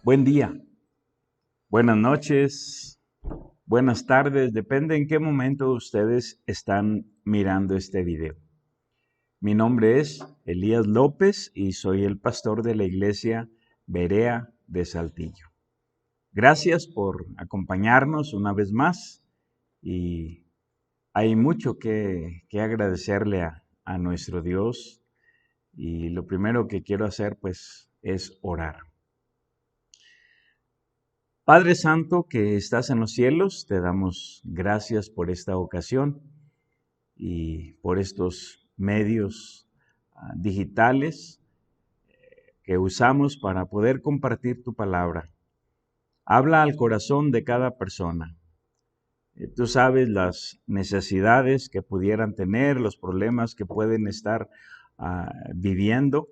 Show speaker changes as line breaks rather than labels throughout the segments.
Buen día, buenas noches, buenas tardes, depende en qué momento ustedes están mirando este video. Mi nombre es Elías López y soy el pastor de la iglesia Berea de Saltillo. Gracias por acompañarnos una vez más y hay mucho que agradecerle a nuestro Dios y lo primero que quiero hacer pues es orar. Padre Santo que estás en los cielos, te damos gracias por esta ocasión y por estos medios digitales que usamos para poder compartir tu palabra. Habla al corazón de cada persona. Tú sabes las necesidades que pudieran tener, los problemas que pueden estar viviendo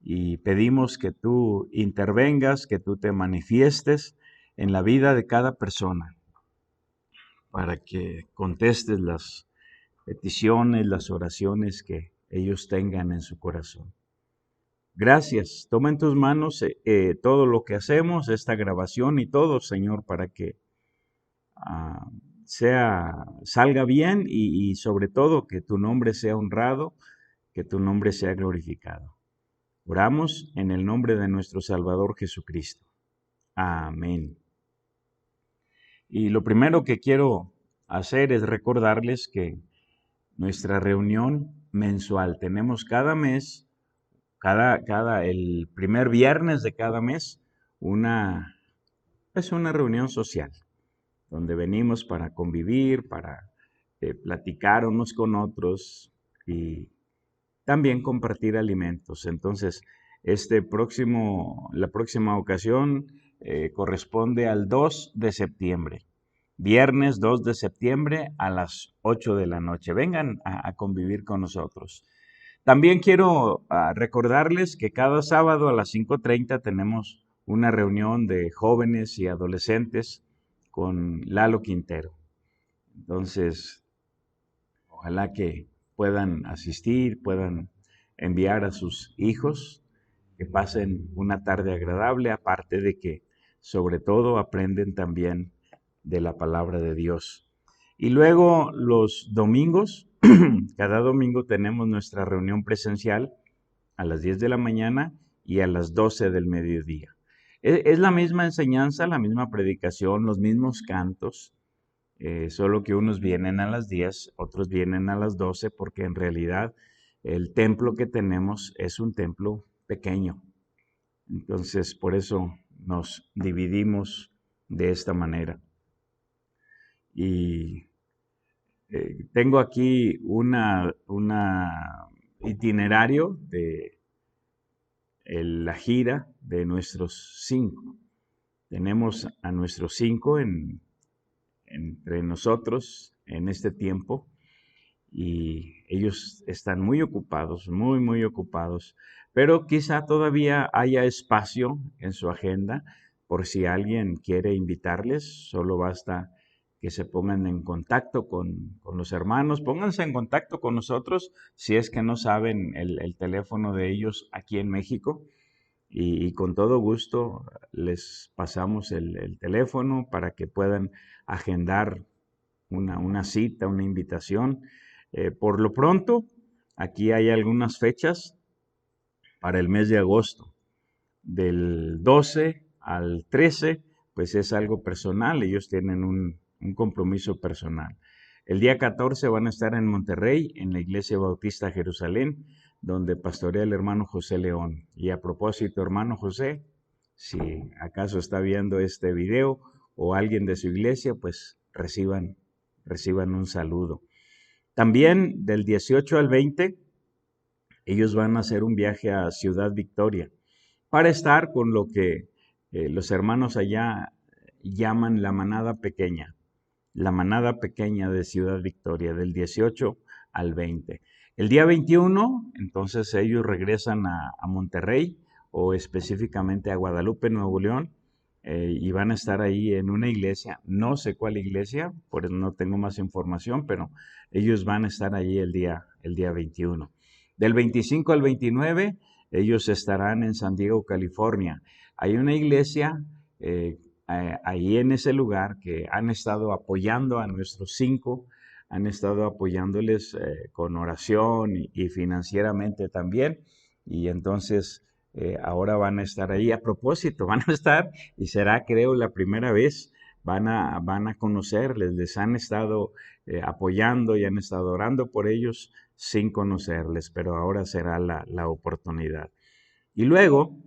y pedimos que tú intervengas, que tú te manifiestes en la vida de cada persona, para que contestes las peticiones, las oraciones que ellos tengan en su corazón. Gracias. Toma en tus manos todo lo que hacemos, esta grabación y todo, Señor, para que salga bien y sobre todo que tu nombre sea honrado, que tu nombre sea glorificado. Oramos en el nombre de nuestro Salvador Jesucristo. Amén. Y lo primero que quiero hacer es recordarles que nuestra reunión mensual, tenemos cada mes, el primer viernes de cada mes, es una reunión social, donde venimos para convivir, para platicar unos con otros y también compartir alimentos. Entonces, la próxima ocasión corresponde al 2 de septiembre. Viernes 2 de septiembre a las 8 de la noche. Vengan a convivir con nosotros. También quiero recordarles que cada sábado a las 5:30 tenemos una reunión de jóvenes y adolescentes con Lalo Quintero. Entonces, ojalá que puedan asistir, puedan enviar a sus hijos, que pasen una tarde agradable, aparte de que sobre todo aprenden también de la palabra de Dios. Y luego los domingos, cada domingo tenemos nuestra reunión presencial a las 10 de la mañana y a las 12 del mediodía. Es la misma enseñanza, la misma predicación, los mismos cantos, solo que unos vienen a las 10, otros vienen a las 12, porque en realidad el templo que tenemos es un templo pequeño. Entonces, por eso nos dividimos de esta manera. Y tengo aquí una itinerario de la gira de nuestros 5. Tenemos a nuestros 5 entre nosotros en este tiempo y ellos están muy ocupados, muy, muy ocupados, pero quizá todavía haya espacio en su agenda por si alguien quiere invitarles. Solo basta que se pongan en contacto con los hermanos, pónganse en contacto con nosotros si es que no saben el teléfono de ellos aquí en México, y con todo gusto les pasamos el teléfono para que puedan agendar una cita, una invitación. Por lo pronto, aquí hay algunas fechas para el mes de agosto, del 12 al 13 pues es algo personal, ellos tienen un compromiso personal. El día 14 van a estar en Monterrey, en la Iglesia Bautista Jerusalén, donde pastorea el hermano José León. Y a propósito, hermano José, si acaso está viendo este video o alguien de su iglesia, pues reciban un saludo. También del 18 al 20, ellos van a hacer un viaje a Ciudad Victoria para estar con lo que los hermanos allá llaman la manada pequeña de Ciudad Victoria, del 18 al 20. El día 21, entonces ellos regresan a Monterrey o específicamente a Guadalupe, Nuevo León, y van a estar ahí en una iglesia, no sé cuál iglesia, por eso no tengo más información, pero ellos van a estar ahí el día 21. Del 25 al 29, ellos estarán en San Diego, California. Hay una iglesia ahí en ese lugar que han estado apoyando a nuestros 5, han estado apoyándoles con oración y financieramente también. Y entonces ahora van a estar ahí. A propósito, van a estar, y será creo la primera vez, van a conocerles, les han estado apoyando y han estado orando por ellos sin conocerles, pero ahora será la oportunidad. Y luego,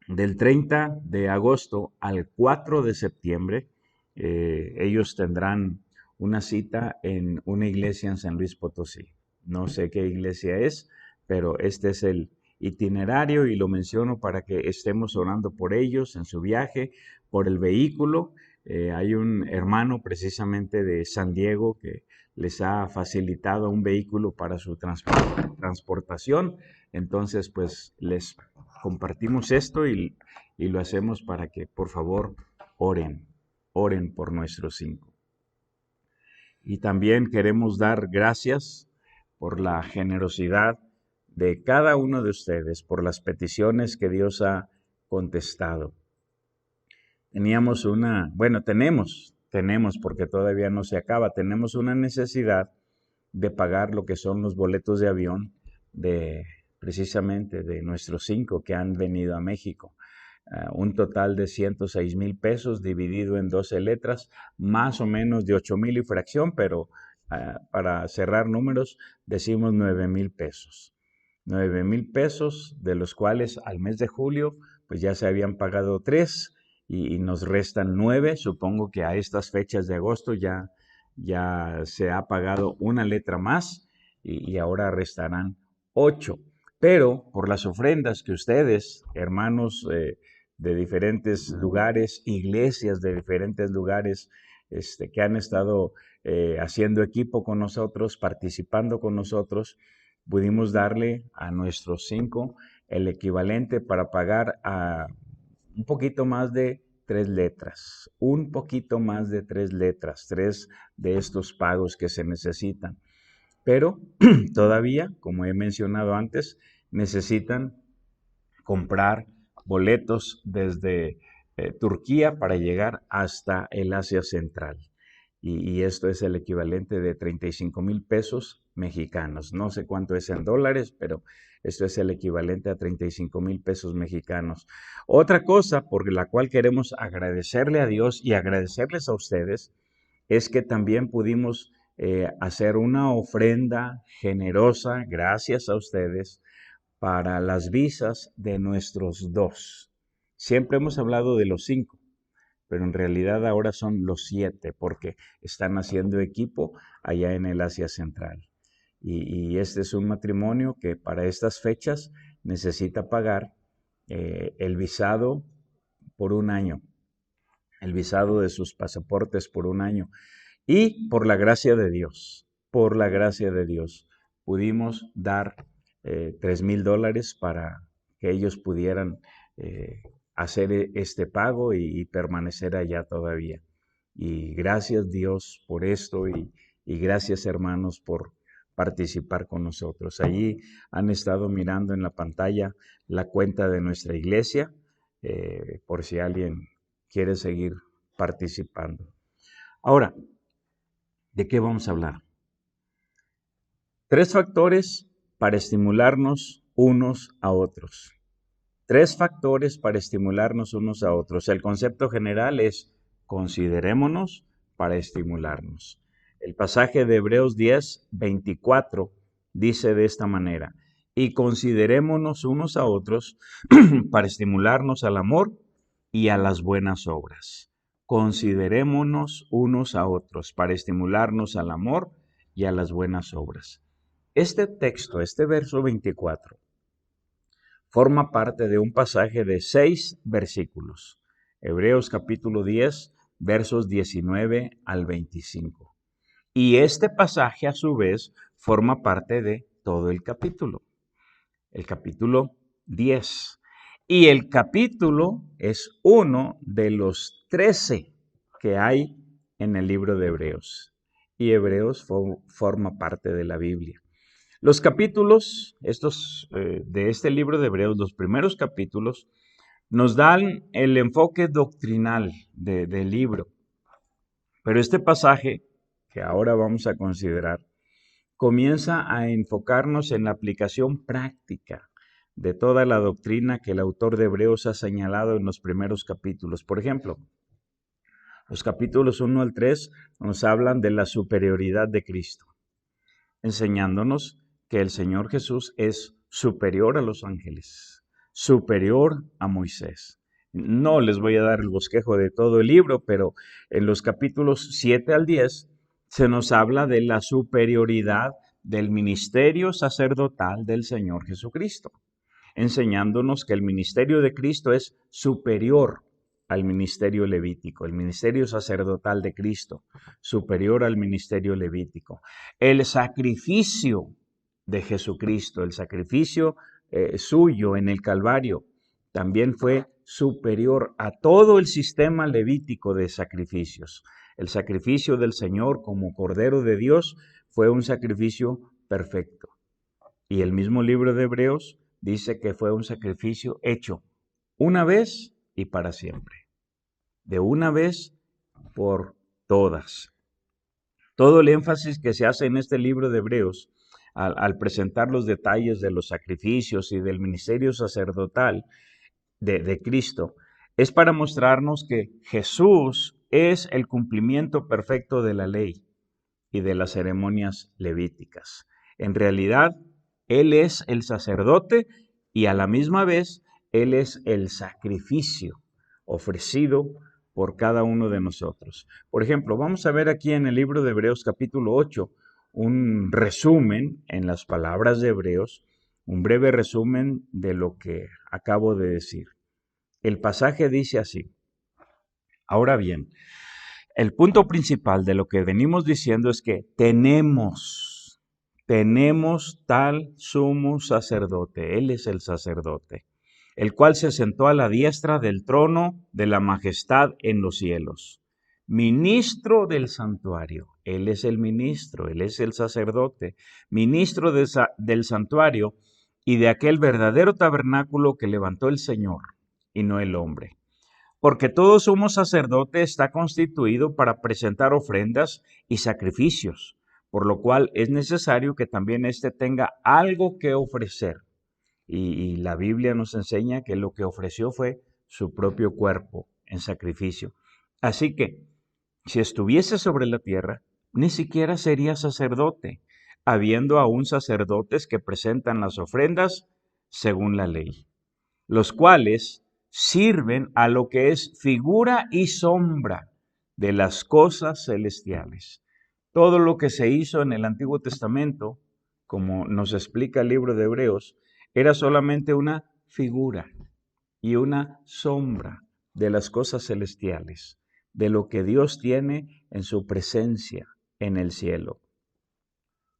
del 30 de agosto al 4 de septiembre, ellos tendrán una cita en una iglesia en San Luis Potosí. No sé qué iglesia es, pero este es el itinerario y lo menciono para que estemos orando por ellos en su viaje, por el vehículo. Hay un hermano precisamente de San Diego que les ha facilitado un vehículo para su transportación. Entonces, pues les compartimos esto y lo hacemos para que, por favor, oren por nuestros 5. Y también queremos dar gracias por la generosidad de cada uno de ustedes, por las peticiones que Dios ha contestado. Tenemos porque todavía no se acaba, tenemos una necesidad de pagar lo que son los boletos de avión precisamente de nuestros 5 que han venido a México. Un total de 106,000 pesos dividido en 12 letras, más o menos de 8,000 y fracción, pero para cerrar números decimos 9,000 pesos. 9,000 pesos, de los cuales al mes de julio pues ya se habían pagado 3 y nos restan 9. Supongo que a estas fechas de agosto ya se ha pagado una letra más y ahora restarán 8. Pero por las ofrendas que ustedes, hermanos de diferentes lugares, iglesias de diferentes lugares, que han estado haciendo equipo con nosotros, participando con nosotros, pudimos darle a nuestros 5 el equivalente para pagar a un poquito más de 3 letras, un poquito más de 3 letras, 3 de estos pagos que se necesitan. Pero todavía, como he mencionado antes, necesitan comprar boletos desde Turquía para llegar hasta el Asia Central. Y esto es el equivalente de 35,000 pesos mexicanos. No sé cuánto es en dólares, pero esto es el equivalente a 35,000 pesos mexicanos. Otra cosa por la cual queremos agradecerle a Dios y agradecerles a ustedes es que también pudimos hacer una ofrenda generosa, gracias a ustedes, para las visas de nuestros 2. Siempre hemos hablado de los 5, pero en realidad ahora son los 7 porque están haciendo equipo allá en el Asia Central. Y este es un matrimonio que para estas fechas necesita pagar el visado por un año, el visado de sus pasaportes por un año. Y por la gracia de Dios, pudimos dar $3,000 para que ellos pudieran hacer este pago y permanecer allá todavía. Y gracias Dios por esto y gracias hermanos por participar con nosotros. Allí han estado mirando en la pantalla la cuenta de nuestra iglesia, por si alguien quiere seguir participando. Ahora, ¿de qué vamos a hablar? 3 factores para estimularnos unos a otros. 3 factores para estimularnos unos a otros. El concepto general es considerémonos para estimularnos. El pasaje de Hebreos 10:24 dice de esta manera: y considerémonos unos a otros para estimularnos al amor y a las buenas obras. Considerémonos unos a otros para estimularnos al amor y a las buenas obras. Este texto, este verso 24, forma parte de un pasaje de 6 versículos. Hebreos capítulo 10, versos 19 al 25. Y este pasaje a su vez forma parte de todo el capítulo 10. Y el capítulo es uno de los 13 que hay en el libro de Hebreos. Y Hebreos forma parte de la Biblia. Los capítulos, de este libro de Hebreos, los primeros capítulos, nos dan el enfoque doctrinal del libro. Pero este pasaje, que ahora vamos a considerar, comienza a enfocarnos en la aplicación práctica de toda la doctrina que el autor de Hebreos ha señalado en los primeros capítulos. Por ejemplo, los capítulos 1 al 3 nos hablan de la superioridad de Cristo, enseñándonos que el Señor Jesús es superior a los ángeles, superior a Moisés. No les voy a dar el bosquejo de todo el libro, pero en los capítulos 7 al 10 se nos habla de la superioridad del ministerio sacerdotal del Señor Jesucristo, enseñándonos que el ministerio de Cristo es superior al ministerio levítico, el ministerio sacerdotal de Cristo, superior al ministerio levítico. El sacrificio de Jesucristo, el sacrificio suyo en el Calvario, también fue superior a todo el sistema levítico de sacrificios. El sacrificio del Señor como Cordero de Dios fue un sacrificio perfecto. Y el mismo libro de Hebreos dice que fue un sacrificio hecho una vez y para siempre. De una vez por todas. Todo el énfasis que se hace en este libro de Hebreos al presentar los detalles de los sacrificios y del ministerio sacerdotal de Cristo es para mostrarnos que Jesús es el cumplimiento perfecto de la ley y de las ceremonias levíticas. En realidad, Él es el sacerdote y a la misma vez Él es el sacrificio ofrecido por cada uno de nosotros. Por ejemplo, vamos a ver aquí en el libro de Hebreos capítulo 8 un resumen en las palabras de Hebreos, un breve resumen de lo que acabo de decir. El pasaje dice así: ahora bien, el punto principal de lo que venimos diciendo es que tenemos tal sumo sacerdote, Él es el sacerdote, el cual se sentó a la diestra del trono de la majestad en los cielos, ministro del santuario. Él es el ministro, Él es el sacerdote, ministro del santuario y de aquel verdadero tabernáculo que levantó el Señor y no el hombre. Porque todo sumo sacerdote está constituido para presentar ofrendas y sacrificios, por lo cual es necesario que también éste tenga algo que ofrecer. Y la Biblia nos enseña que lo que ofreció fue su propio cuerpo en sacrificio. Así que, si estuviese sobre la tierra, ni siquiera sería sacerdote, habiendo aún sacerdotes que presentan las ofrendas según la ley, los cuales sirven a lo que es figura y sombra de las cosas celestiales. Todo lo que se hizo en el Antiguo Testamento, como nos explica el libro de Hebreos, era solamente una figura y una sombra de las cosas celestiales, de lo que Dios tiene en su presencia en el cielo.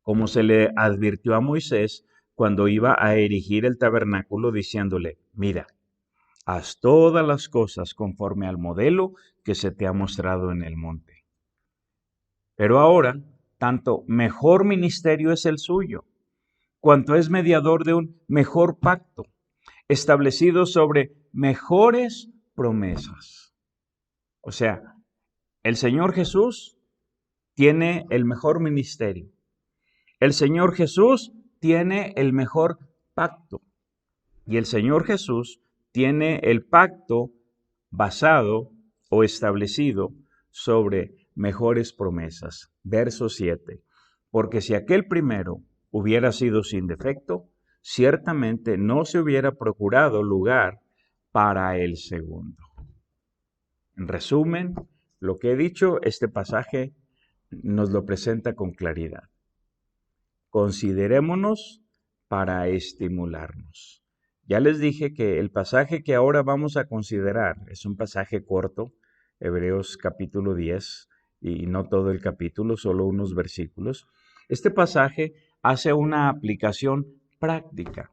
Como se le advirtió a Moisés cuando iba a erigir el tabernáculo, diciéndole: mira, haz todas las cosas conforme al modelo que se te ha mostrado en el monte. Pero ahora, tanto mejor ministerio es el suyo, cuanto es mediador de un mejor pacto, establecido sobre mejores promesas. O sea, el Señor Jesús tiene el mejor ministerio. El Señor Jesús tiene el mejor pacto. Y el Señor Jesús tiene el pacto basado o establecido sobre mejores promesas. Verso 7. Porque si aquel primero hubiera sido sin defecto, ciertamente no se hubiera procurado lugar para el segundo. En resumen, lo que he dicho, este pasaje nos lo presenta con claridad. Considerémonos para estimularnos. Ya les dije que el pasaje que ahora vamos a considerar es un pasaje corto, Hebreos capítulo 10, y no todo el capítulo, solo unos versículos. Este pasaje hace una aplicación práctica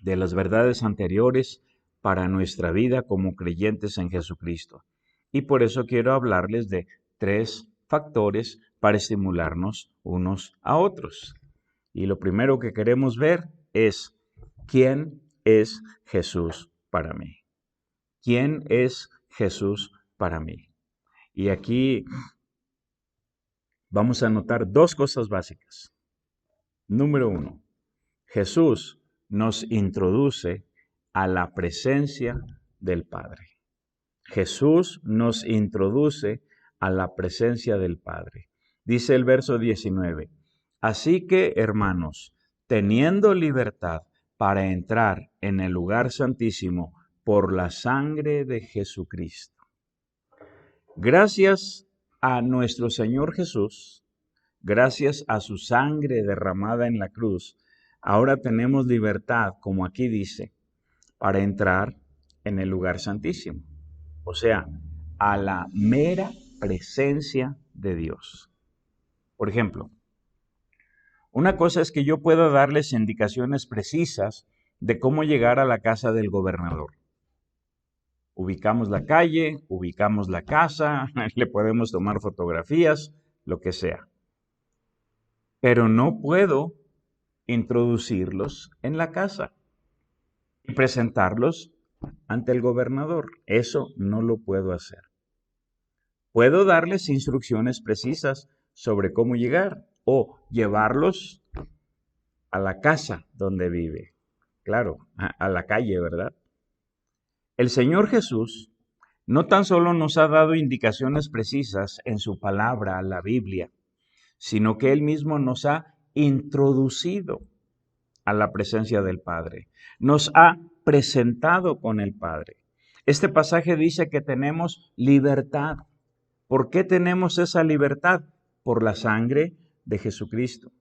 de las verdades anteriores para nuestra vida como creyentes en Jesucristo. Y por eso quiero hablarles de 3 factores para estimularnos unos a otros. Y lo primero que queremos ver es, ¿quién es Jesús para mí? ¿Quién es Jesús para mí? Y aquí vamos a notar 2 cosas básicas. Número 1, Jesús nos introduce a la presencia del Padre. Jesús nos introduce a la presencia del Padre. Dice el verso 19, así que, hermanos, teniendo libertad para entrar en el lugar santísimo por la sangre de Jesucristo. Gracias a nuestro Señor Jesús, gracias a su sangre derramada en la cruz, ahora tenemos libertad, como aquí dice, para entrar en el lugar santísimo. O sea, a la mera presencia de Dios. Por ejemplo, una cosa es que yo pueda darles indicaciones precisas de cómo llegar a la casa del gobernador. Ubicamos la calle, ubicamos la casa, le podemos tomar fotografías, lo que sea. Pero no puedo introducirlos en la casa y presentarlos ante el gobernador. Eso no lo puedo hacer. Puedo darles instrucciones precisas sobre cómo llegar o llevarlos a la casa donde vive. Claro, a la calle, ¿verdad? El Señor Jesús no tan solo nos ha dado indicaciones precisas en su palabra, la Biblia, sino que Él mismo nos ha introducido a la presencia del Padre. Nos ha presentado con el Padre. Este pasaje dice que tenemos libertad. ¿Por qué tenemos esa libertad? Por la sangre de Jesucristo.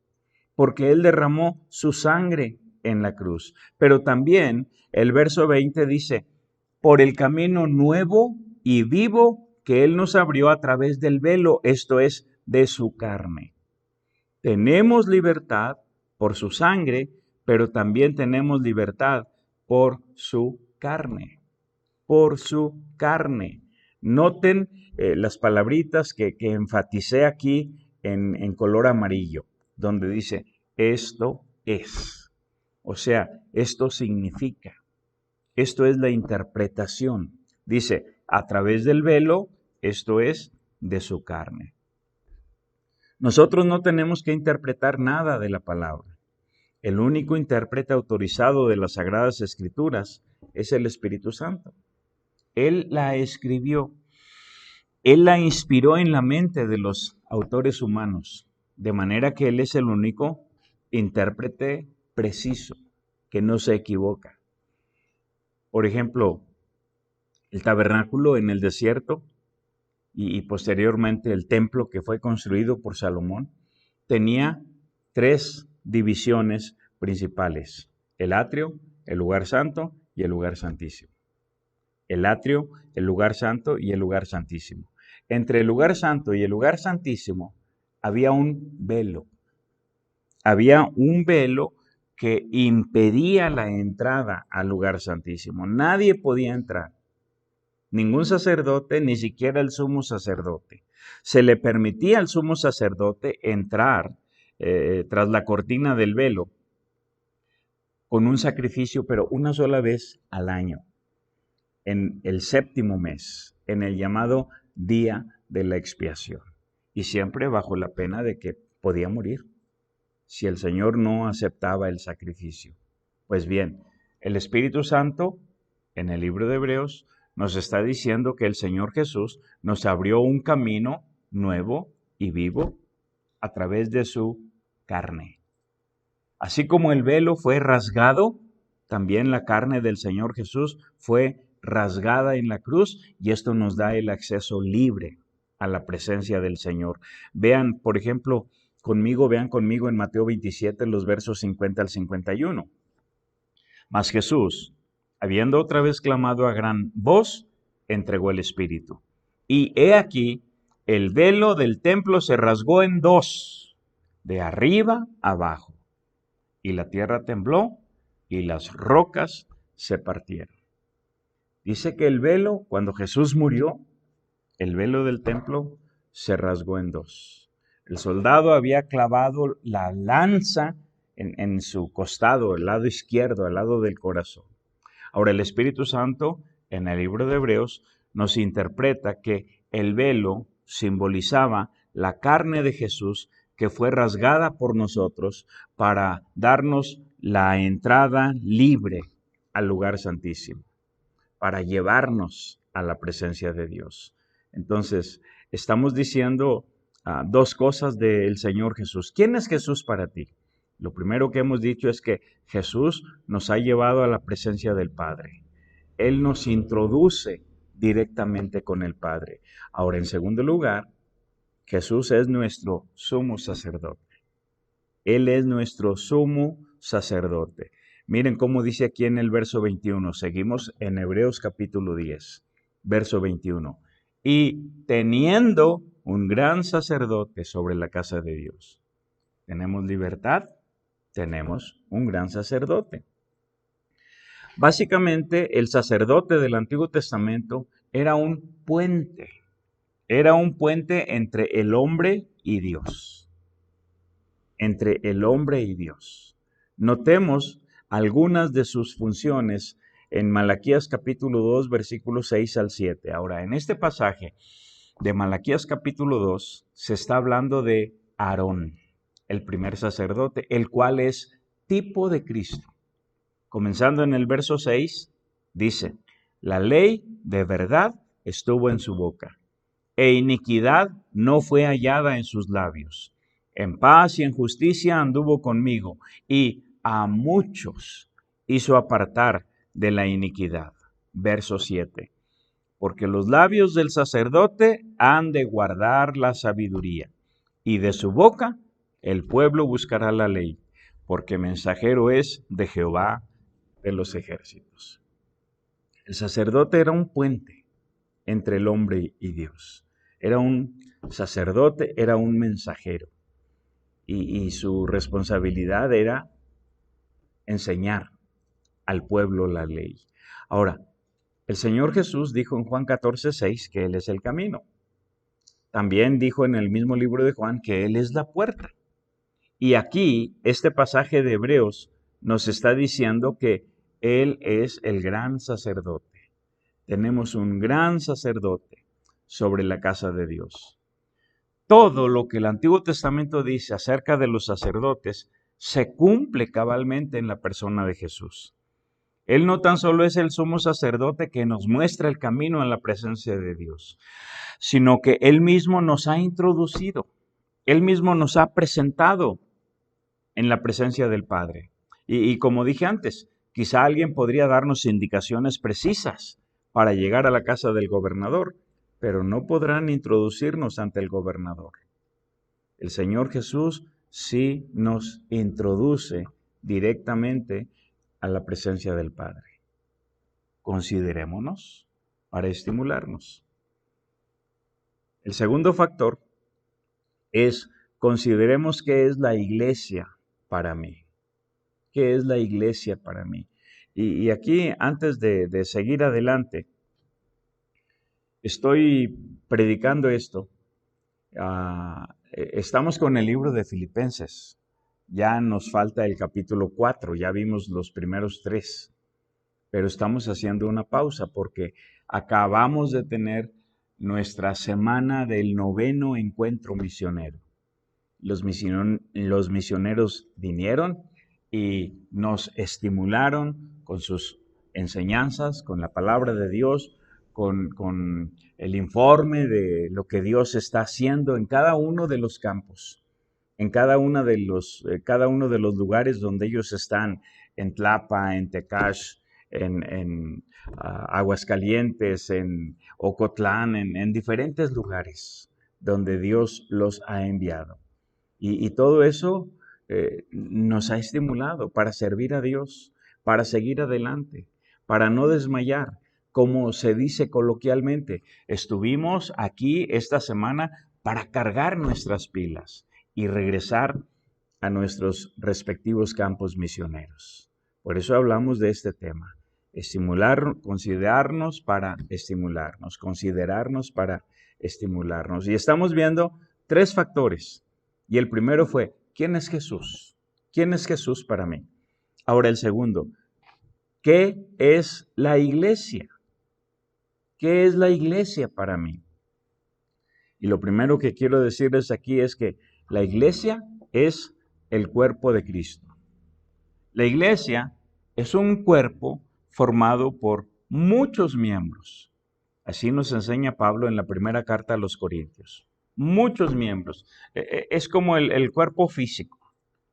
Porque Él derramó su sangre en la cruz. Pero también el verso 20 dice, por el camino nuevo y vivo que Él nos abrió a través del velo, esto es, de su carne. Tenemos libertad por su sangre, pero también tenemos libertad por su carne. Por su carne. Noten las palabritas que enfaticé aquí en color amarillo, donde dice, esto es. O sea, esto significa. Esto es la interpretación. Dice, a través del velo, esto es de su carne. Nosotros no tenemos que interpretar nada de la palabra. El único intérprete autorizado de las Sagradas Escrituras es el Espíritu Santo. Él la escribió. Él la inspiró en la mente de los autores humanos, de manera que Él es el único intérprete preciso, que no se equivoca. Por ejemplo, el tabernáculo en el desierto y posteriormente el templo que fue construido por Salomón, tenía 3 divisiones principales: el atrio, el lugar santo y el lugar santísimo. El atrio, el lugar santo y el lugar santísimo. Entre el lugar santo y el lugar santísimo había un velo. Había un velo que impedía la entrada al lugar santísimo. Nadie podía entrar. Ningún sacerdote, ni siquiera el sumo sacerdote. Se le permitía al sumo sacerdote entrar tras la cortina del velo con un sacrificio, pero una sola vez al año, en el 7º mes, en el llamado Día de la Expiación. Y siempre bajo la pena de que podía morir si el Señor no aceptaba el sacrificio. Pues bien, el Espíritu Santo en el libro de Hebreos, nos está diciendo que el Señor Jesús nos abrió un camino nuevo y vivo a través de su carne. Así como el velo fue rasgado, también la carne del Señor Jesús fue rasgada en la cruz y esto nos da el acceso libre a la presencia del Señor. Vean, por ejemplo, vean conmigo en Mateo 27, los versos 50 al 51. Mas Jesús, habiendo otra vez clamado a gran voz, entregó el Espíritu. Y he aquí, el velo del templo se rasgó en dos, de arriba abajo, y la tierra tembló y las rocas se partieron. Dice que el velo, cuando Jesús murió, el velo del templo se rasgó en dos. El soldado había clavado la lanza en su costado, el lado izquierdo, al lado del corazón. Ahora el Espíritu Santo, en el libro de Hebreos, nos interpreta que el velo simbolizaba la carne de Jesús que fue rasgada por nosotros para darnos la entrada libre al lugar santísimo, para llevarnos a la presencia de Dios. Entonces, estamos diciendo dos cosas del Señor Jesús. ¿Quién es Jesús para ti? Lo primero que hemos dicho es que Jesús nos ha llevado a la presencia del Padre. Él nos introduce directamente con el Padre. Ahora, en segundo lugar, Jesús es nuestro sumo sacerdote. Él es nuestro sumo sacerdote. Miren cómo dice aquí en el verso 21. Seguimos en Hebreos capítulo 10, verso 21. Y teniendo un gran sacerdote sobre la casa de Dios. ¿Tenemos libertad? Tenemos un gran sacerdote. Básicamente, el sacerdote del Antiguo Testamento era un puente. Era un puente entre el hombre y Dios. Entre el hombre y Dios. Notemos algunas de sus funciones en Malaquías capítulo 2, versículos 6 al 7. Ahora, en este pasaje de Malaquías capítulo 2 se está hablando de Aarón, el primer sacerdote, el cual es tipo de Cristo. Comenzando en el verso 6, dice, la ley de verdad estuvo en su boca, e iniquidad no fue hallada en sus labios. En paz y en justicia anduvo conmigo, y a muchos hizo apartar de la iniquidad. Verso 7. Porque los labios del sacerdote han de guardar la sabiduría, y de su boca el pueblo buscará la ley, porque mensajero es de Jehová de los ejércitos. El sacerdote era un puente entre el hombre y Dios. Era un sacerdote, era un mensajero. Y su responsabilidad era enseñar al pueblo la ley. Ahora, el Señor Jesús dijo en Juan 14:6 que Él es el camino. También dijo en el mismo libro de Juan que Él es la puerta. Y aquí, este pasaje de Hebreos nos está diciendo que Él es el gran sacerdote. Tenemos un gran sacerdote sobre la casa de Dios. Todo lo que el Antiguo Testamento dice acerca de los sacerdotes se cumple cabalmente en la persona de Jesús. Él no tan solo es el sumo sacerdote que nos muestra el camino a la presencia de Dios, sino que Él mismo nos ha introducido, Él mismo nos ha presentado en la presencia del Padre. Y como dije antes, quizá alguien podría darnos indicaciones precisas para llegar a la casa del gobernador, pero no podrán introducirnos ante el gobernador. El Señor Jesús sí nos introduce directamente a la presencia del Padre. Considerémonos para estimularnos. El segundo factor es consideremos qué es la iglesia para mí. ¿Qué es la iglesia para mí? Y aquí, antes de seguir adelante, estoy predicando esto. Estamos con el libro de Filipenses. Ya nos falta el capítulo 4, ya vimos los primeros 3, pero estamos haciendo una pausa porque acabamos de tener nuestra semana del 9º encuentro misionero. Los misioneros vinieron y nos estimularon con sus enseñanzas, con la palabra de Dios, con el informe de lo que Dios está haciendo en cada uno de los campos, en cada uno de los lugares donde ellos están, en Tlapa, en Tecash, en Aguascalientes, en Ocotlán, en diferentes lugares donde Dios los ha enviado. Y todo eso nos ha estimulado para servir a Dios, para seguir adelante, para no desmayar. Como se dice coloquialmente, estuvimos aquí esta semana para cargar nuestras pilas y regresar a nuestros respectivos campos misioneros. Por eso hablamos de este tema. Considerarnos para estimularnos. Y estamos viendo 3 factores. Y el primero fue, ¿quién es Jesús? ¿Quién es Jesús para mí? Ahora el segundo, ¿qué es la iglesia? ¿Qué es la iglesia para mí? Y lo primero que quiero decirles aquí es que la iglesia es el cuerpo de Cristo. La iglesia es un cuerpo formado por muchos miembros. Así nos enseña Pablo en la primera carta a los Corintios. Muchos miembros. Es como el cuerpo físico,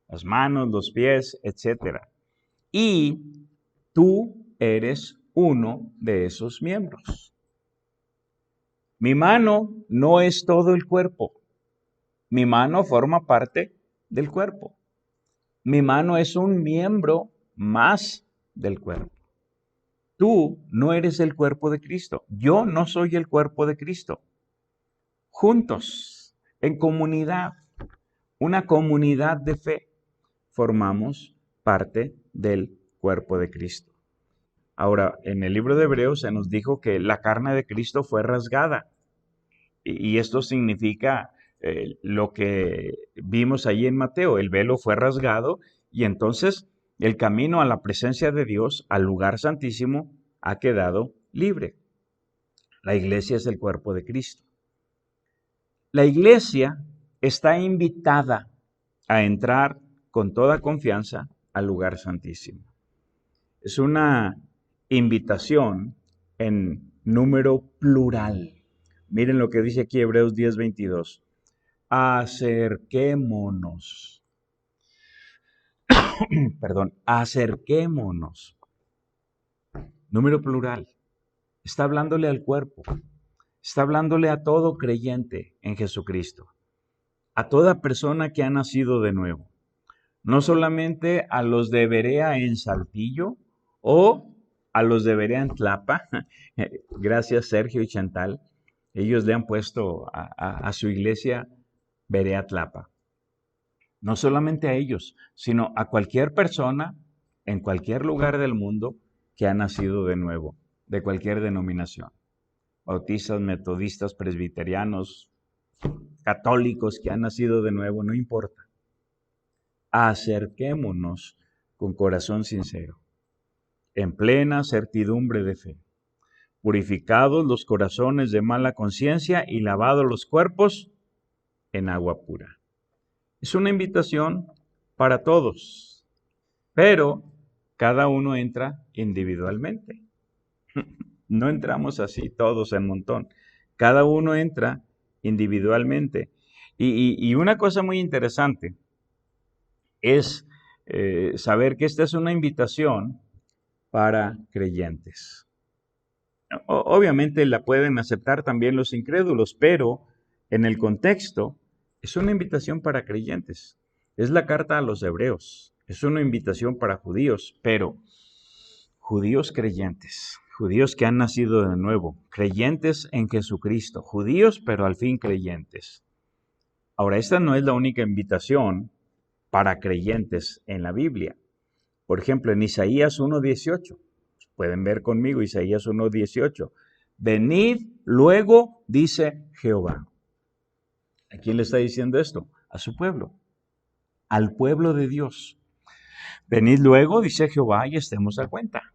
las manos, los pies, etc. Y tú eres uno de esos miembros. Mi mano no es todo el cuerpo. Mi mano forma parte del cuerpo. Mi mano es un miembro más del cuerpo. Tú no eres el cuerpo de Cristo. Yo no soy el cuerpo de Cristo. Juntos, en comunidad, una comunidad de fe, formamos parte del cuerpo de Cristo. Ahora, en el libro de Hebreos se nos dijo que la carne de Cristo fue rasgada. Y esto significa lo que vimos ahí en Mateo. El velo fue rasgado y entonces el camino a la presencia de Dios, al lugar santísimo, ha quedado libre. La iglesia es el cuerpo de Cristo. La iglesia está invitada a entrar con toda confianza al lugar santísimo. Es una invitación en número plural. Miren lo que dice aquí Hebreos 10:22. Acerquémonos. Acerquémonos. Número plural. Está hablándole al cuerpo. Está hablándole a todo creyente en Jesucristo. A toda persona que ha nacido de nuevo. No solamente a los de Berea en Saltillo o a los de Berea en Tlapa. Gracias Sergio y Chantal. Ellos le han puesto a su iglesia Berea Tlapa. No solamente a ellos, sino a cualquier persona en cualquier lugar del mundo que ha nacido de nuevo, de cualquier denominación. Bautistas, metodistas, presbiterianos, católicos que han nacido de nuevo, no importa. Acerquémonos con corazón sincero, en plena certidumbre de fe, purificados los corazones de mala conciencia y lavados los cuerpos en agua pura. Es una invitación para todos, pero cada uno entra individualmente. No entramos así todos en montón. Cada uno entra individualmente. Y una cosa muy interesante es saber que esta es una invitación para creyentes. Obviamente la pueden aceptar también los incrédulos, pero en el contexto es una invitación para creyentes. Es la carta a los hebreos. Es una invitación para judíos, pero judíos creyentes, judíos que han nacido de nuevo, creyentes en Jesucristo, judíos pero al fin creyentes. Ahora, esta no es la única invitación para creyentes en la Biblia. Por ejemplo, en Isaías 1:18, pueden ver conmigo Isaías 1:18. Venid luego, dice Jehová. ¿A quién le está diciendo esto? A su pueblo, al pueblo de Dios. Venid luego, dice Jehová, y estemos a cuenta.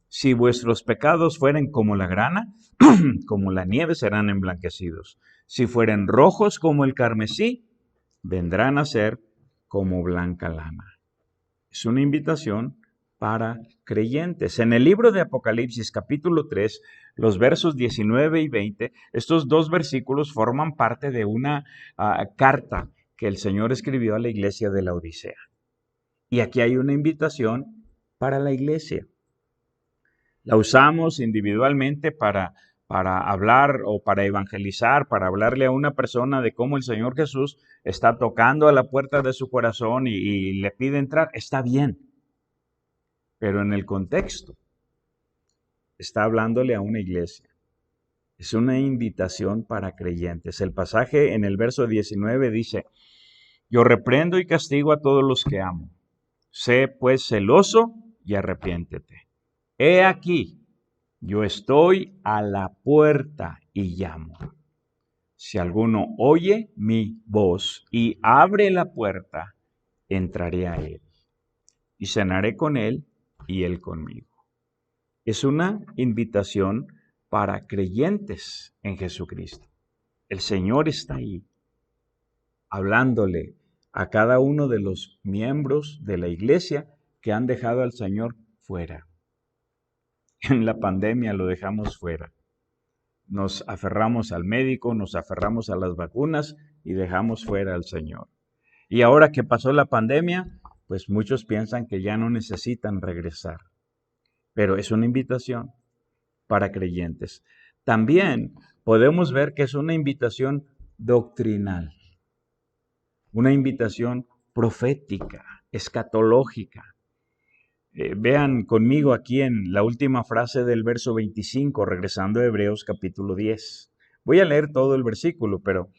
Si vuestros pecados fueren como la grana, como la nieve serán emblanquecidos. Si fueren rojos como el carmesí, vendrán a ser como blanca lana. Es una invitación para creyentes. En el libro de Apocalipsis, capítulo 3, los versos 19 y 20, estos dos versículos forman parte de una carta que el Señor escribió a la iglesia de la Odisea. Y aquí hay una invitación para la iglesia. La usamos individualmente para hablar o para evangelizar, para hablarle a una persona de cómo el Señor Jesús está tocando a la puerta de su corazón y le pide entrar. Está bien, pero en el contexto está hablándole a una iglesia. Es una invitación para creyentes. El pasaje en el verso 19 dice: yo reprendo y castigo a todos los que amo. Sé pues celoso y arrepiéntete. He aquí, yo estoy a la puerta y llamo. Si alguno oye mi voz y abre la puerta, entraré a él y cenaré con él y él conmigo. Es una invitación para creyentes en Jesucristo. El Señor está ahí, hablándole a cada uno de los miembros de la iglesia que han dejado al Señor fuera. En la pandemia lo dejamos fuera. Nos aferramos al médico, nos aferramos a las vacunas y dejamos fuera al Señor. Y ahora que pasó la pandemia, pues muchos piensan que ya no necesitan regresar. Pero es una invitación para creyentes. También podemos ver que es una invitación doctrinal, una invitación profética, escatológica. Vean conmigo aquí en la última frase del verso 25, regresando a Hebreos capítulo 10. Voy a leer todo el versículo, pero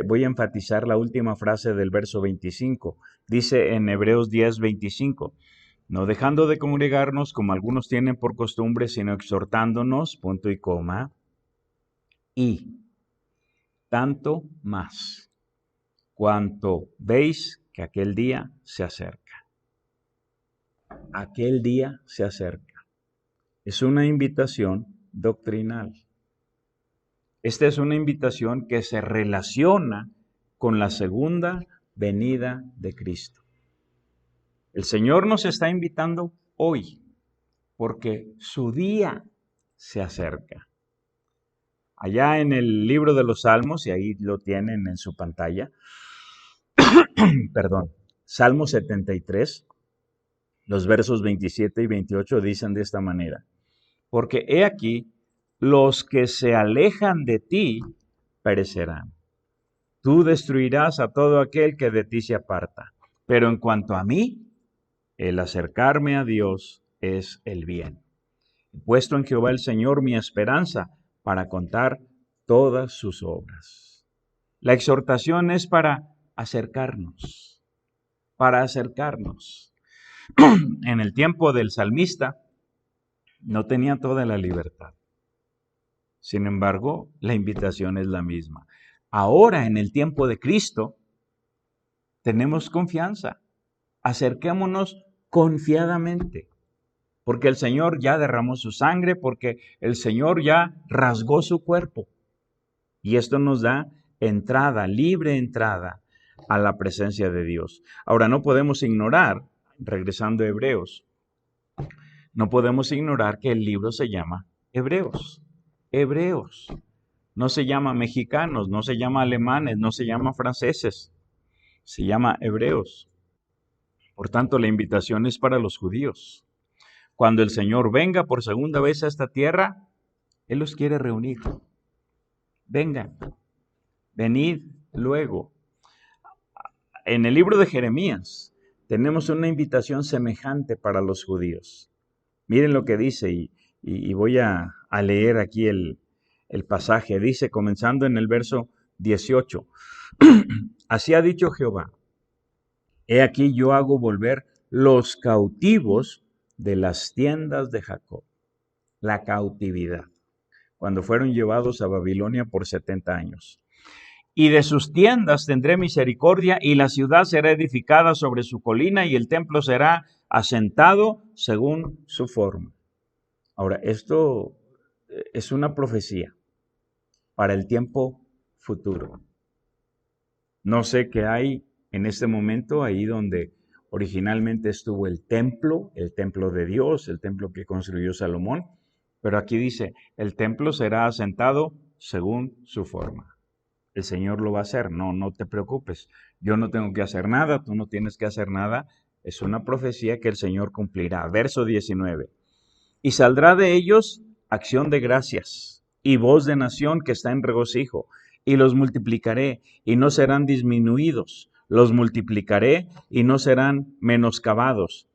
voy a enfatizar la última frase del verso 25. Dice en Hebreos 10, 25, no dejando de congregarnos como algunos tienen por costumbre, sino exhortándonos, punto y coma, y tanto más, cuanto veis que aquel día se acerca. Aquel día se acerca. Es una invitación doctrinal. Esta es una invitación que se relaciona con la segunda venida de Cristo. El Señor nos está invitando hoy porque su día se acerca. Allá en el libro de los Salmos, y ahí lo tienen en su pantalla, perdón, Salmo 73, los versos 27 y 28 dicen de esta manera: porque he aquí, los que se alejan de ti perecerán. Tú destruirás a todo aquel que de ti se aparta. Pero en cuanto a mí, el acercarme a Dios es el bien. He puesto en Jehová el Señor mi esperanza para contar todas sus obras. La exhortación es para acercarnos, para acercarnos. En el tiempo del salmista no tenía toda la libertad. Sin embargo, la invitación es la misma. Ahora, en el tiempo de Cristo, tenemos confianza. Acerquémonos confiadamente, porque el Señor ya derramó su sangre, porque el Señor ya rasgó su cuerpo. Y esto nos da entrada, libre entrada a la presencia de Dios. Ahora, no podemos ignorar, regresando a Hebreos, no podemos ignorar que el libro se llama Hebreos. Hebreos. No se llama mexicanos, no se llama alemanes, no se llama franceses. Se llama hebreos. Por tanto, la invitación es para los judíos. Cuando el Señor venga por segunda vez a esta tierra, Él los quiere reunir. Vengan, venid luego. En el libro de Jeremías tenemos una invitación semejante para los judíos. Miren lo que dice y voy a leer aquí el pasaje. Dice, comenzando en el verso 18, así ha dicho Jehová, he aquí yo hago volver los cautivos de las tiendas de Jacob, la cautividad, cuando fueron llevados a Babilonia por 70 años. Y de sus tiendas tendré misericordia, y la ciudad será edificada sobre su colina, y el templo será asentado según su forma. Ahora, esto es una profecía para el tiempo futuro. No sé qué hay en este momento ahí donde Originalmente estuvo el templo de Dios, el templo que construyó Salomón, pero aquí dice, el templo será asentado según su forma. El Señor lo va a hacer, no te preocupes. Yo no tengo que hacer nada, tú no tienes que hacer nada. Es una profecía que el Señor cumplirá. Verso 19. Y saldrá de ellos acción de gracias y voz de nación que está en regocijo. Y los multiplicaré y no serán disminuidos. Los multiplicaré y no serán menoscabados.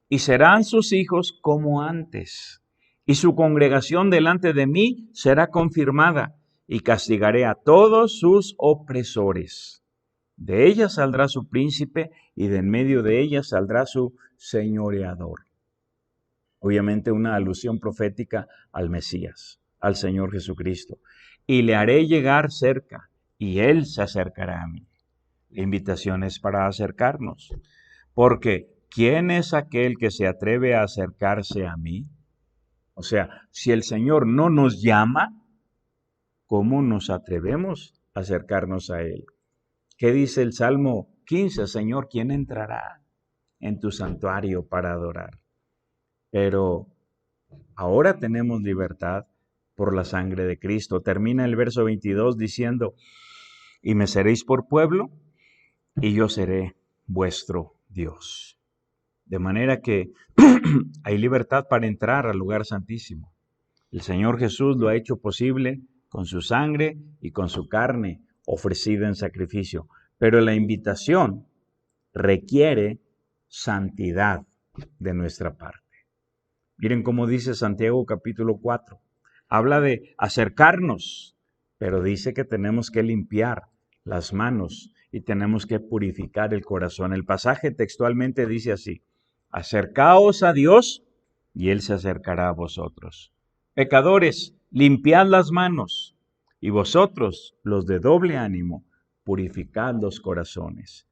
Y serán sus hijos como antes. Y su congregación delante de mí será confirmada. Y castigaré a todos sus opresores. De ella saldrá su príncipe y de en medio de ella saldrá su señoreador. Obviamente una alusión profética al Mesías, al Señor Jesucristo. Y le haré llegar cerca y Él se acercará a mí. La invitación es para acercarnos, porque ¿quién es aquel que se atreve a acercarse a mí? O sea, si el Señor no nos llama, ¿cómo nos atrevemos a acercarnos a Él? ¿Qué dice el Salmo 15? Señor, ¿quién entrará en tu santuario para adorar? Pero ahora tenemos libertad por la sangre de Cristo. Termina el verso 22 diciendo, y me seréis por pueblo, y yo seré vuestro Dios. De manera que hay libertad para entrar al lugar santísimo. El Señor Jesús lo ha hecho posible con su sangre y con su carne ofrecida en sacrificio. Pero la invitación requiere santidad de nuestra parte. Miren cómo dice Santiago capítulo 4. Habla de acercarnos, pero dice que tenemos que limpiar las manos y tenemos que purificar el corazón. El pasaje textualmente dice así, acercaos a Dios y Él se acercará a vosotros. Pecadores, limpiad las manos y vosotros, los de doble ánimo, purificad los corazones.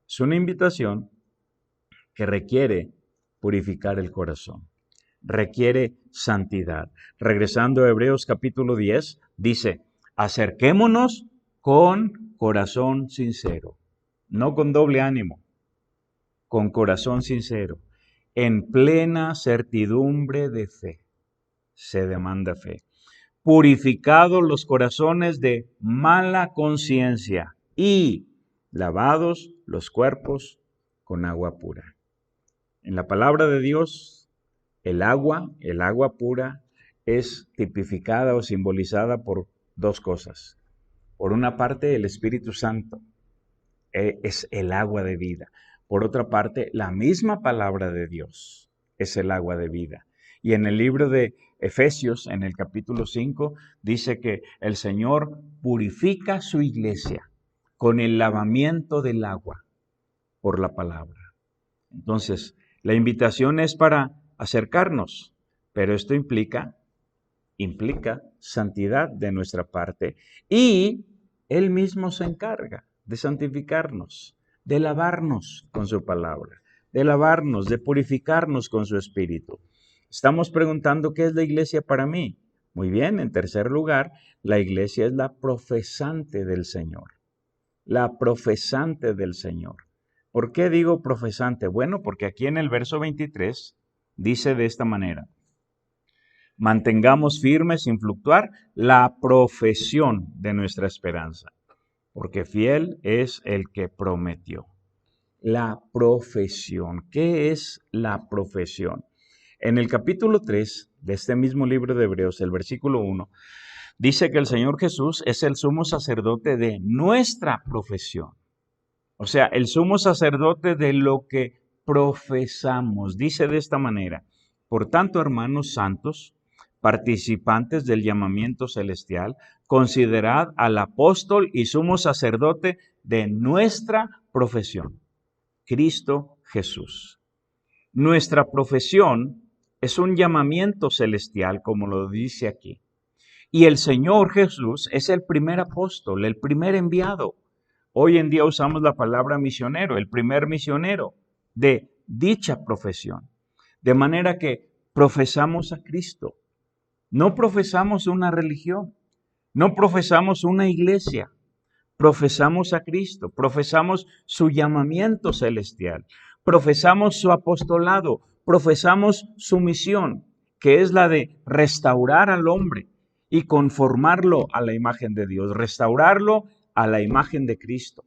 Es una invitación que requiere purificar el corazón. Requiere santidad. Regresando a Hebreos capítulo 10, dice, acerquémonos con corazón sincero, no con doble ánimo, con corazón sincero, en plena certidumbre de fe. Se demanda fe. Purificados los corazones de mala conciencia y lavados los cuerpos con agua pura. En la palabra de Dios, el agua pura, es tipificada o simbolizada por dos cosas. Por una parte, el Espíritu Santo es el agua de vida. Por otra parte, la misma palabra de Dios es el agua de vida. Y en el libro de Efesios, en el capítulo 5, dice que el Señor purifica su iglesia con el lavamiento del agua por la palabra. Entonces, la invitación es para acercarnos, pero esto implica santidad de nuestra parte. Y Él mismo se encarga de santificarnos, de lavarnos con su palabra, de lavarnos, de purificarnos con su espíritu. Estamos preguntando, ¿qué es la iglesia para mí? Muy bien, en tercer lugar, la iglesia es la profesante del Señor. La profesante del Señor. ¿Por qué digo profesante? Bueno, porque aquí en el verso 23 dice de esta manera, mantengamos firme sin fluctuar la profesión de nuestra esperanza, porque fiel es el que prometió. La profesión. ¿Qué es la profesión? En el capítulo 3 de este mismo libro de Hebreos, el versículo 1, dice que el Señor Jesús es el sumo sacerdote de nuestra profesión. O sea, el sumo sacerdote de lo que profesamos. Dice de esta manera, por tanto, hermanos santos, participantes del llamamiento celestial, considerad al apóstol y sumo sacerdote de nuestra profesión, Cristo Jesús. Nuestra profesión es un llamamiento celestial, como lo dice aquí. Y el Señor Jesús es el primer apóstol, el primer enviado. Hoy en día usamos la palabra misionero, el primer misionero de dicha profesión. De manera que profesamos a Cristo. No profesamos una religión, no profesamos una iglesia, profesamos a Cristo, profesamos su llamamiento celestial. profesamos su apostolado, profesamos su misión, que es la de restaurar al hombre y conformarlo a la imagen de Dios, restaurarlo a la imagen de Cristo,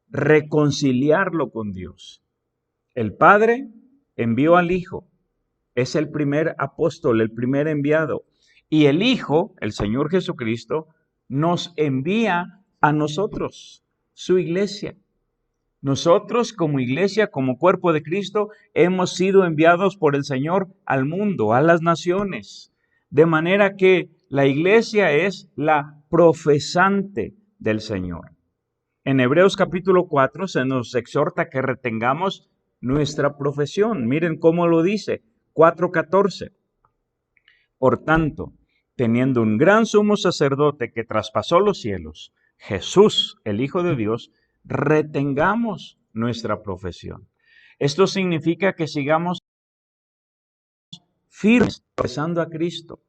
reconciliarlo con Dios. El Padre envió al Hijo, es el primer apóstol, el primer enviado, y el Hijo, el Señor Jesucristo, nos envía a nosotros, su iglesia. Nosotros como iglesia, como cuerpo de Cristo, hemos sido enviados por el Señor al mundo, a las naciones. De manera que la iglesia es la profesante del Señor. En Hebreos capítulo 4 se nos exhorta que retengamos nuestra profesión. Miren cómo lo dice, 4:14. Por tanto, teniendo un gran sumo sacerdote que traspasó los cielos, Jesús, el Hijo de Dios, retengamos nuestra profesión. Esto significa que sigamos firmes, profesando a Cristo,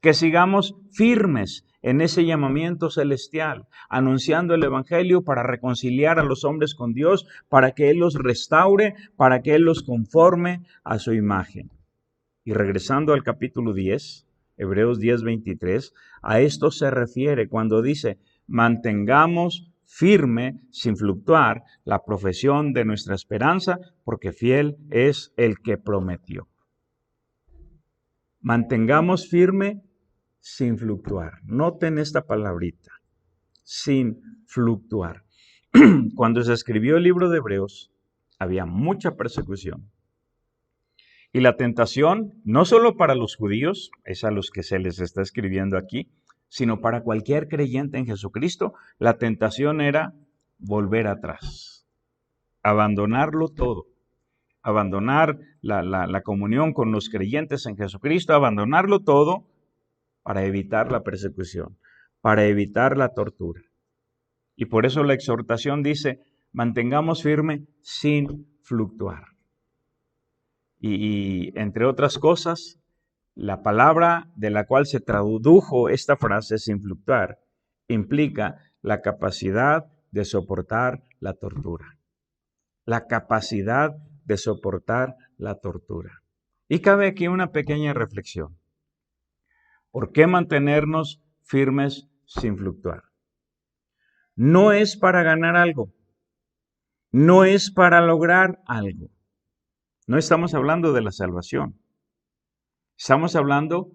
que sigamos firmes en ese llamamiento celestial, anunciando el Evangelio para reconciliar a los hombres con Dios, para que Él los restaure, para que Él los conforme a su imagen. Y regresando al capítulo 10, Hebreos 10:23, a esto se refiere cuando dice, mantengamos firme, sin fluctuar, la profesión de nuestra esperanza, porque fiel es el que prometió. Mantengamos firme sin fluctuar. Noten esta palabrita, sin fluctuar. Cuando se escribió el libro de Hebreos, había mucha persecución. Y la tentación, no solo para los judíos, es a los que se les está escribiendo aquí, sino para cualquier creyente en Jesucristo, la tentación era volver atrás, abandonarlo todo, abandonar la comunión con los creyentes en Jesucristo, abandonarlo todo para evitar la persecución, para evitar la tortura. Y por eso la exhortación dice, mantengamos firme sin fluctuar. Y entre otras cosas, la palabra de la cual se tradujo esta frase, sin fluctuar, implica la capacidad de soportar la tortura. La capacidad de soportar la tortura. Y cabe aquí una pequeña reflexión. ¿Por qué mantenernos firmes sin fluctuar? No es para ganar algo. No es para lograr algo. No estamos hablando de la salvación. Estamos hablando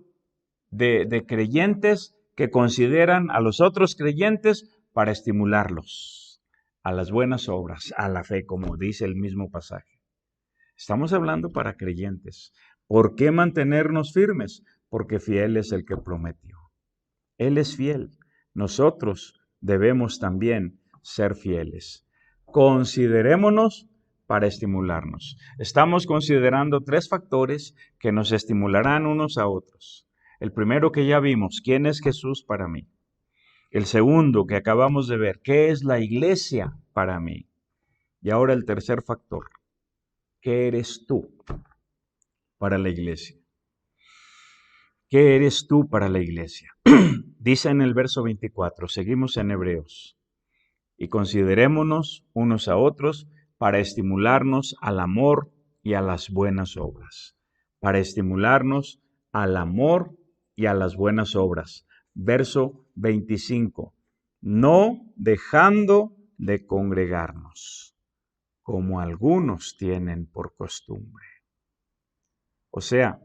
de creyentes que consideran a los otros creyentes para estimularlos a las buenas obras, a la fe, como dice el mismo pasaje. Estamos hablando para creyentes. ¿Por qué mantenernos firmes? Porque fiel es el que prometió. Él es fiel. Nosotros debemos también ser fieles. Considerémonos para estimularnos. Estamos considerando 3 factores que nos estimularán unos a otros. El primero que ya vimos, ¿quién es Jesús para mí? El segundo que acabamos de ver, ¿qué es la iglesia para mí? Y ahora el tercer factor, ¿qué eres tú para la iglesia? ¿Qué eres tú para la iglesia? Dice en el verso 24, seguimos en Hebreos, y considerémonos unos a otros para estimularnos al amor y a las buenas obras. Para estimularnos al amor y a las buenas obras. Verso 25. No dejando de congregarnos, como algunos tienen por costumbre. O sea,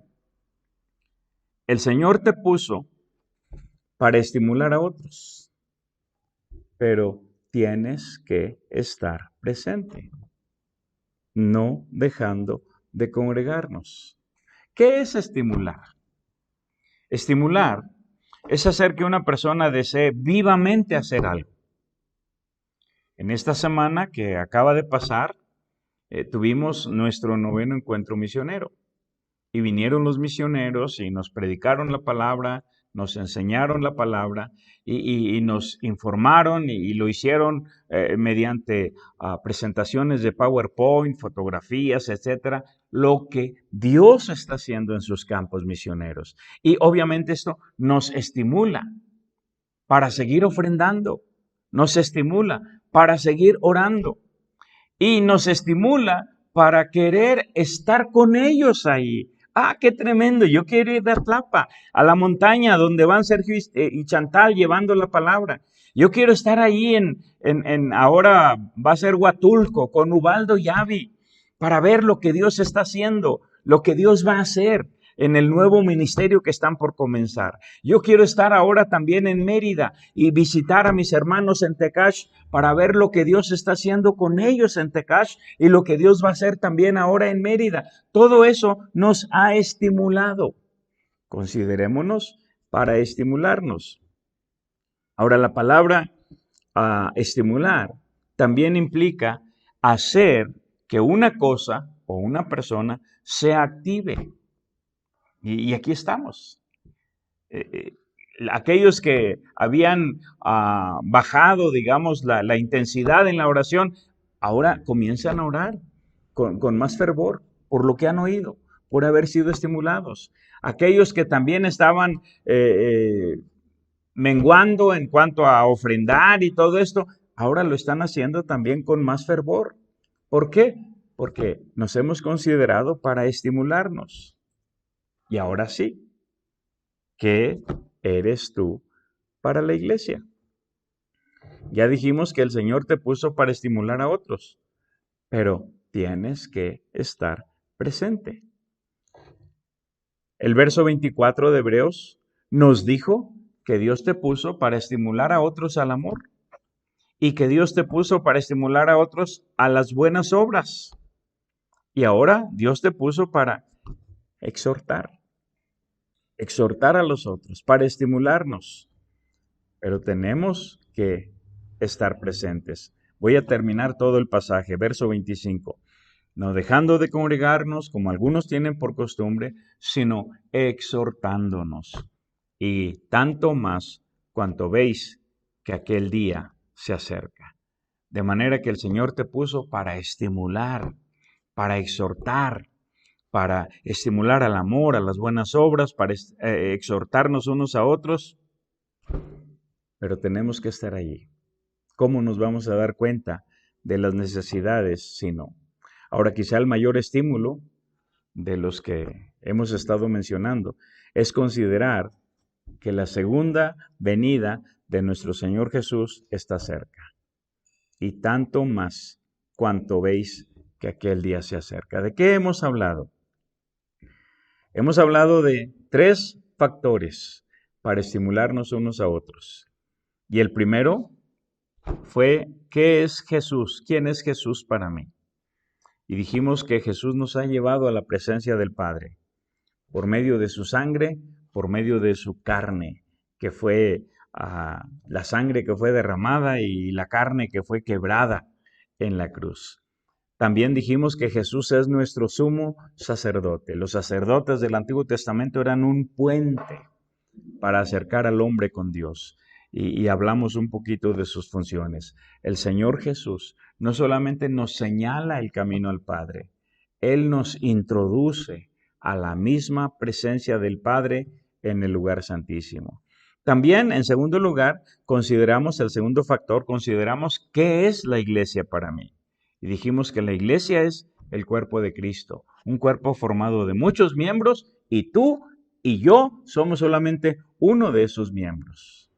el Señor te puso para estimular a otros, pero tienes que estar presente, no dejando de congregarnos. ¿Qué es estimular? Estimular es hacer que una persona desee vivamente hacer algo. En esta semana que acaba de pasar, tuvimos nuestro 9º encuentro misionero. Y vinieron los misioneros y nos predicaron la palabra, nos enseñaron la palabra y nos informaron y lo hicieron mediante presentaciones de PowerPoint, fotografías, etcétera, lo que Dios está haciendo en sus campos misioneros. Y obviamente esto nos estimula para seguir ofrendando, nos estimula para seguir orando y nos estimula para querer estar con ellos ahí. Ah, qué tremendo. Yo quiero ir a Tlapa, a la montaña donde van Sergio y Chantal llevando la palabra. Yo quiero estar ahí ahora va a ser Huatulco, con Ubaldo y Avi, para ver lo que Dios está haciendo, lo que Dios va a hacer en el nuevo ministerio que están por comenzar. Yo quiero estar ahora también en Mérida y visitar a mis hermanos en Tecash para ver lo que Dios está haciendo con ellos en Tecash y lo que Dios va a hacer también ahora en Mérida. Todo eso nos ha estimulado. Considerémonos para estimularnos. Ahora, la palabra estimular también implica hacer que una cosa o una persona se active. Y aquí estamos. Aquellos que habían bajado, digamos, la intensidad en la oración, ahora comienzan a orar con más fervor por lo que han oído, por haber sido estimulados. Aquellos que también estaban menguando en cuanto a ofrendar y todo esto, ahora lo están haciendo también con más fervor. ¿Por qué? Porque nos hemos considerado para estimularnos. Y ahora sí, ¿qué eres tú para la iglesia? Ya dijimos que el Señor te puso para estimular a otros, pero tienes que estar presente. El verso 24 de Hebreos nos dijo que Dios te puso para estimular a otros al amor y que Dios te puso para estimular a otros a las buenas obras. Y ahora Dios te puso para exhortar a los otros, para estimularnos. Pero tenemos que estar presentes. Voy a terminar todo el pasaje, verso 25. No dejando de congregarnos, como algunos tienen por costumbre, sino exhortándonos. Y tanto más cuanto veis que aquel día se acerca. De manera que el Señor te puso para estimular, para exhortar, para estimular al amor, a las buenas obras, para exhortarnos unos a otros. Pero tenemos que estar allí. ¿Cómo nos vamos a dar cuenta de las necesidades si no? Ahora, quizá el mayor estímulo de los que hemos estado mencionando es considerar que la segunda venida de nuestro Señor Jesús está cerca. Y tanto más cuanto veis que aquel día se acerca. ¿De qué hemos hablado? Hemos hablado de 3 factores para estimularnos unos a otros. Y el primero fue, ¿qué es Jesús? ¿Quién es Jesús para mí? Y dijimos que Jesús nos ha llevado a la presencia del Padre por medio de su sangre, por medio de su carne, que fue la sangre que fue derramada y la carne que fue quebrada en la cruz. También dijimos que Jesús es nuestro sumo sacerdote. Los sacerdotes del Antiguo Testamento eran un puente para acercar al hombre con Dios. Y hablamos un poquito de sus funciones. El Señor Jesús no solamente nos señala el camino al Padre, Él nos introduce a la misma presencia del Padre en el lugar santísimo. También, en segundo lugar, consideramos el segundo factor, consideramos qué es la iglesia para mí. Y dijimos que la iglesia es el cuerpo de Cristo, un cuerpo formado de muchos miembros y tú y yo somos solamente uno de esos miembros.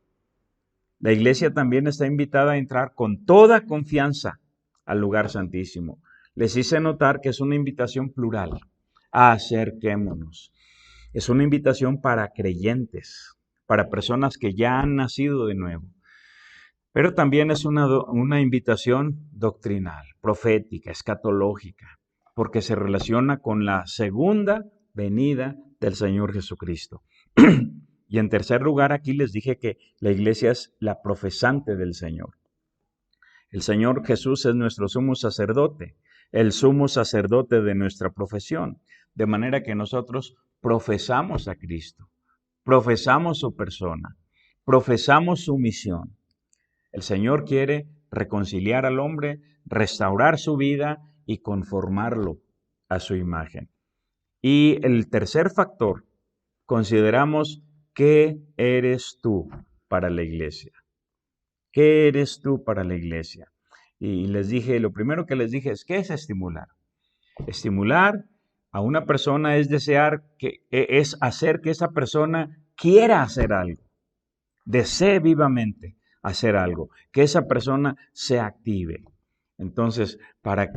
La iglesia también está invitada a entrar con toda confianza al lugar santísimo. Les hice notar que es una invitación plural. Acerquémonos. Es una invitación para creyentes, para personas que ya han nacido de nuevo. Pero también es una invitación doctrinal, profética, escatológica, porque se relaciona con la segunda venida del Señor Jesucristo. Y en tercer lugar, aquí les dije que la iglesia es la profesante del Señor. El Señor Jesús es nuestro sumo sacerdote, el sumo sacerdote de nuestra profesión, de manera que nosotros profesamos a Cristo, profesamos su persona, profesamos su misión. El Señor quiere reconciliar al hombre, restaurar su vida y conformarlo a su imagen. Y el tercer factor, consideramos ¿qué eres tú para la iglesia? ¿Qué eres tú para la iglesia? Y les dije, lo primero que les dije es, ¿qué es estimular? Estimular a una persona es es hacer que esa persona quiera hacer algo, desee vivamente hacer algo, que esa persona se active. Entonces, para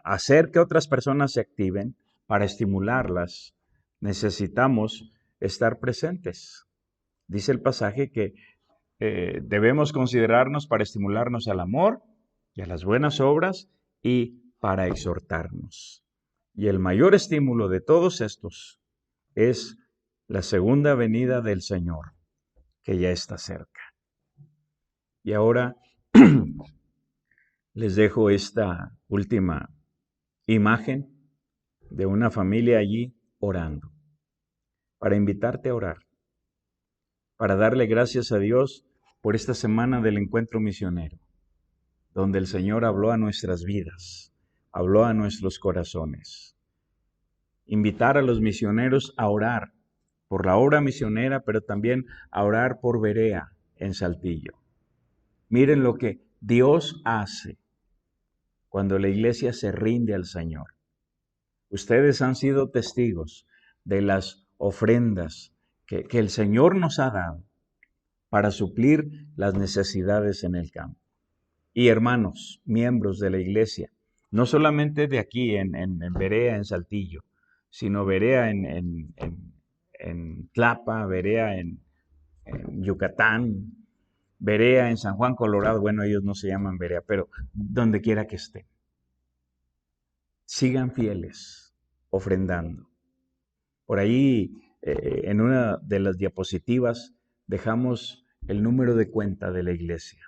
hacer que otras personas se activen, para estimularlas, necesitamos estar presentes. Dice el pasaje que debemos considerarnos para estimularnos al amor y a las buenas obras y para exhortarnos. Y el mayor estímulo de todos estos es la segunda venida del Señor, que ya está cerca. Y ahora les dejo esta última imagen de una familia allí orando, para invitarte a orar, para darle gracias a Dios por esta semana del encuentro misionero, donde el Señor habló a nuestras vidas, habló a nuestros corazones. Invitar a los misioneros a orar por la obra misionera, pero también a orar por Berea en Saltillo. Miren lo que Dios hace cuando la iglesia se rinde al Señor. Ustedes han sido testigos de las ofrendas que el Señor nos ha dado para suplir las necesidades en el campo. Y hermanos, miembros de la iglesia, no solamente de aquí en Berea, en Saltillo, sino Berea en Tlapa, Berea en Yucatán, Berea en San Juan, Colorado. Bueno, ellos no se llaman Berea, pero donde quiera que estén. Sigan fieles, ofrendando. Por ahí, en una de las diapositivas, dejamos el número de cuenta de la iglesia.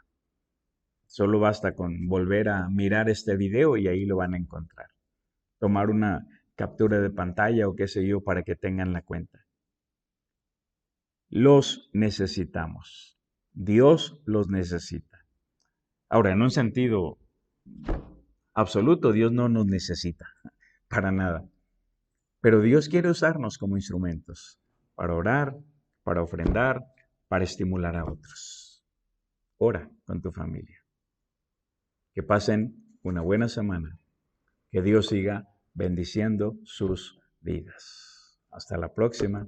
Solo basta con volver a mirar este video y ahí lo van a encontrar. Tomar una captura de pantalla o qué sé yo para que tengan la cuenta. Los necesitamos. Dios los necesita. Ahora, en un sentido absoluto, Dios no nos necesita para nada. Pero Dios quiere usarnos como instrumentos para orar, para ofrendar, para estimular a otros. Ora con tu familia. Que pasen una buena semana. Que Dios siga bendiciendo sus vidas. Hasta la próxima.